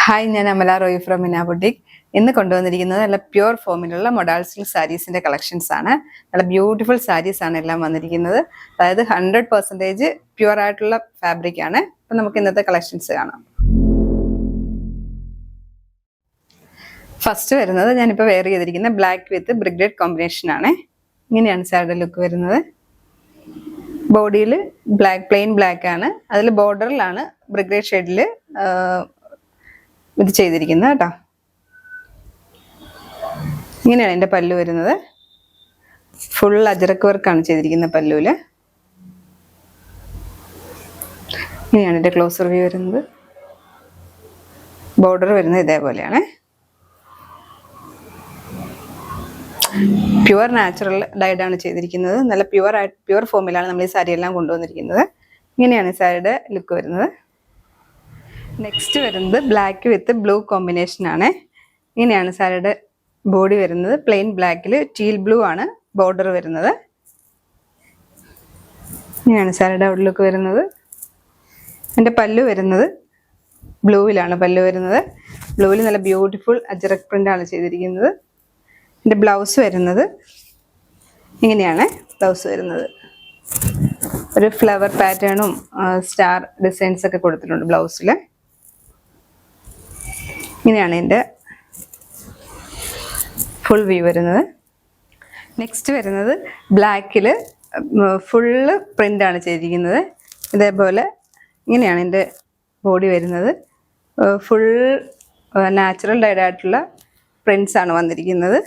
Hi, ഞാൻ Amala Roy from മിന boutique. ഇന്ന് കൊണ്ടുവന്നിരിക്കുന്നത് നല്ല പ്യുവർ ഫോമിലുള്ള മൊഡാൾ സിൽക്ക് സാരീസിന്റെ കളക്ഷൻസ് ആണ്. നല്ല ബ്യൂട്ടിഫുൾ സാരീസ് ആണ് എല്ലാം വന്നിരിക്കുന്നത്. അതായത് 100% പ്യുവർ ആയിട്ടുള്ള ഫാബ്രിക് ആണ്. അപ്പം നമുക്ക് ഇന്നത്തെ കളക്ഷൻസ് കാണാം. ഫസ്റ്റ് വരുന്നത് ഞാനിപ്പോൾ വെയർ ചെയ്തിരിക്കുന്ന ബ്ലാക്ക് വിത്ത് ബ്രിഗേഡ് കോമ്പിനേഷൻ ആണ്. ഇങ്ങനെയാണ് സാരിയുടെ ലുക്ക് വരുന്നത്. ബോഡിയിൽ പ്ലെയിൻ ബ്ലാക്ക് ആണ്. അതിൽ ബോർഡറിലാണ് ബ്രിഗേഡ് ഷെയ്ഡിൽ ഇത് ചെയ്തിരിക്കുന്നത് കേട്ടോ. ഇങ്ങനെയാണ് എൻ്റെ പല്ലു വരുന്നത്. ഫുൾ അജറക്ക് വർക്കാണ് ചെയ്തിരിക്കുന്നത് പല്ലുവിൽ. ഇങ്ങനെയാണ് എൻ്റെ ക്ലോസർ വ്യൂ വരുന്നത്. ബോർഡർ വരുന്നത് ഇതേപോലെയാണ്. പ്യുവർ നാച്ചുറൽ ഡൈഡാണ് ചെയ്തിരിക്കുന്നത്. നല്ല പ്യുവർ ഫോമിലാണ് നമ്മൾ ഈ സാരി എല്ലാം കൊണ്ടുവന്നിരിക്കുന്നത്. ഇങ്ങനെയാണ് ഈ സാരിയുടെ ലുക്ക് വരുന്നത്. നെക്സ്റ്റ് വരുന്നത് ബ്ലാക്ക് വിത്ത് ബ്ലൂ കോമ്പിനേഷൻ ആണ്. ഇങ്ങനെയാണ് സാരിയുടെ ബോഡി വരുന്നത്. പ്ലെയിൻ ബ്ലാക്കിൽ ടീൽ ബ്ലൂ ആണ് ബോർഡർ വരുന്നത്. ഇങ്ങനെയാണ് സാരിയുടെ ഔട്ട്ലുക്ക് വരുന്നത്. എൻ്റെ പല്ലു വരുന്നത് ബ്ലൂവിലാണ് പല്ലു വരുന്നത്. ബ്ലൂവിൽ നല്ല ബ്യൂട്ടിഫുൾ അജറക് പ്രിന്റ് ആണ് ചെയ്തിരിക്കുന്നത്. എൻ്റെ ബ്ലൗസ് വരുന്നത് ഇങ്ങനെയാണ് ബ്ലൗസ് വരുന്നത്. ഒരു ഫ്ലവർ പാറ്റേണും സ്റ്റാർ ഡിസൈൻസ് ഒക്കെ കൊടുത്തിട്ടുണ്ട് ബ്ലൗസിൽ. ഇങ്ങനെയാണ് എൻ്റെ ഫുൾ വ്യൂ വരുന്നത്. നെക്സ്റ്റ് വരുന്നത് ബ്ലാക്കിൽ ഫുള്ള് പ്രിൻ്റാണ് ചെയ്തിരിക്കുന്നത്. ഇതേപോലെ ഇങ്ങനെയാണ് എൻ്റെ ബോഡി വരുന്നത്. ഫുൾ നാച്ചുറൽ ഡൈഡായിട്ടുള്ള പ്രിൻസ് ആണ് വന്നിരിക്കുന്നത്.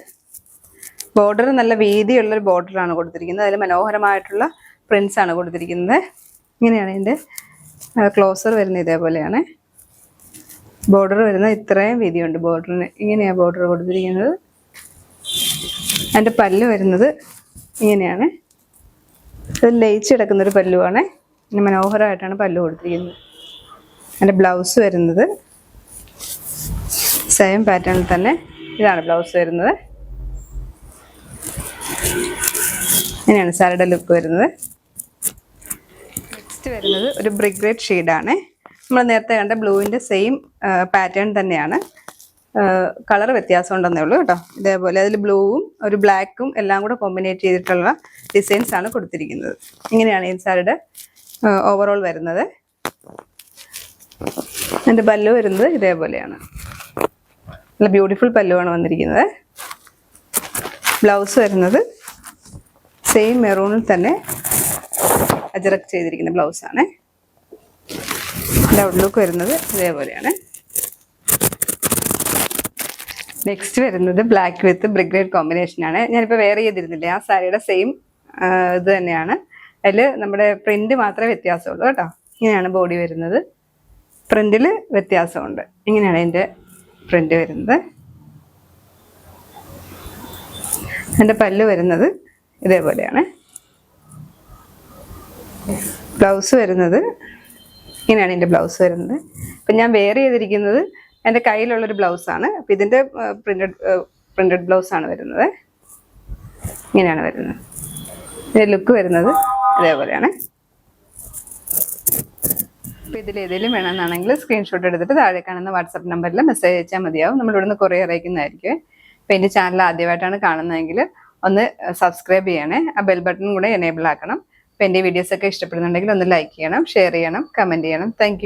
ബോർഡർ നല്ല വീതിയുള്ളൊരു ബോർഡറാണ് കൊടുത്തിരിക്കുന്നത്. അതിൽ മനോഹരമായിട്ടുള്ള പ്രിൻസ് ആണ് കൊടുത്തിരിക്കുന്നത്. ഇങ്ങനെയാണ് എൻ്റെ ക്ലോസർ വരുന്നത്. ഇതേപോലെയാണ് ബോർഡർ വരുന്നത്. ഇത്രയും വീതിയുണ്ട് ബോർഡറിന്. ഇങ്ങനെയാണ് ബോർഡർ കൊടുത്തിരിക്കുന്നത്. എൻ്റെ പല്ല് വരുന്നത് ഇങ്ങനെയാണ്. ഇത് ലയിച്ച് കിടക്കുന്നൊരു പല്ലുവാണ്. ഇങ്ങനെ മനോഹരമായിട്ടാണ് പല്ലു കൊടുത്തിരിക്കുന്നത്. എൻ്റെ ബ്ലൗസ് വരുന്നത് സെയിം പാറ്റേണിൽ തന്നെ ഇതാണ് ബ്ലൗസ് വരുന്നത്. ഇങ്ങനെയാണ് സാരിയുടെ ലുക്ക് വരുന്നത്. നെക്സ്റ്റ് വരുന്നത് ഒരു ബ്രിക്ക് റെഡ് ഷെയ്ഡാണ്. നമ്മൾ നേരത്തെ കണ്ട ബ്ലൂവിൻ്റെ സെയിം പാറ്റേൺ തന്നെയാണ്. കളർ വ്യത്യാസം ഉണ്ടെന്നേ ഉള്ളൂ കേട്ടോ. ഇതേപോലെ അതിൽ ബ്ലൂവും ഒരു ബ്ലാക്കും എല്ലാം കൂടെ കോമ്പിനേറ്റ് ചെയ്തിട്ടുള്ള ഡിസൈൻസ് ആണ് കൊടുത്തിരിക്കുന്നത്. ഇങ്ങനെയാണ് ഈ സാരിയുടെ ഓവറോൾ വരുന്നത്. എൻ്റെ പല്ലു വരുന്നത് ഇതേപോലെയാണ്. നല്ല ബ്യൂട്ടിഫുൾ പല്ലുവാണ് വന്നിരിക്കുന്നത്. ബ്ലൗസ് വരുന്നത് സെയിം മെറൂണിൽ തന്നെ അജറക് ചെയ്തിരിക്കുന്ന ബ്ലൗസാണ്. ഔട്ട്ലുക്ക് വരുന്നത് ഇതേപോലെയാണ്. നെക്സ്റ്റ് വരുന്നത് ബ്ലാക്ക് വിത്ത് ബ്രിഗേഡ് കോമ്പിനേഷൻ ആണ്. ഞാനിപ്പോൾ വെയർ ചെയ്തിരുന്നില്ലേ, ആ സാരിയുടെ സെയിം ഇത് തന്നെയാണ്. അതിൽ നമ്മുടെ പ്രിന്റ് മാത്രമേ വ്യത്യാസമുള്ളൂ കേട്ടോ. ഇങ്ങനെയാണ് ബോഡി വരുന്നത്. പ്രിന്റിൽ വ്യത്യാസമുണ്ട്. ഇങ്ങനെയാണ് എൻ്റെ പ്രിന്റ് വരുന്നത്. എൻ്റെ പല്ല് വരുന്നത് ഇതേപോലെയാണ്. ബ്ലൗസ് വരുന്നത് ഇങ്ങനെയാണ് എൻ്റെ ബ്ലൗസ് വരുന്നത്. അപ്പം ഞാൻ വെയർ ചെയ്തിരിക്കുന്നത് എൻ്റെ കയ്യിലുള്ളൊരു ബ്ലൗസാണ്. അപ്പം ഇതിൻ്റെ പ്രിന്റഡ് ബ്ലൗസാണ് വരുന്നത്. ഇങ്ങനെയാണ് വരുന്നത്. ഇതിൻ്റെ ലുക്ക് വരുന്നത് ഇതേപോലെയാണ്. അപ്പോൾ ഇതിലേതെങ്കിലും വേണമെന്നാണെങ്കിൽ സ്ക്രീൻഷോട്ട് എടുത്തിട്ട് താഴെ കാണുന്ന വാട്സപ്പ് നമ്പറിൽ മെസ്സേജ് അയച്ചാൽ മതിയാവും. നമ്മളിവിടുന്ന് കൊറിയർ അയക്കുന്നതായിരിക്കും. അപ്പോൾ എൻ്റെ ചാനൽ ആദ്യമായിട്ടാണ് കാണുന്നതെങ്കിൽ ഒന്ന് സബ്സ്ക്രൈബ് ചെയ്യണേ. ആ ബെൽ ബട്ടൺ കൂടെ എനേബിൾ ആക്കണം. അപ്പോൾ എൻ്റെ വീഡിയോസൊക്കെ ഇഷ്ടപ്പെടുന്നുണ്ടെങ്കിൽ ഒന്ന് ലൈക്ക് ചെയ്യണം, ഷെയർ ചെയ്യണം, കമൻറ്റ് ചെയ്യണം. താങ്ക്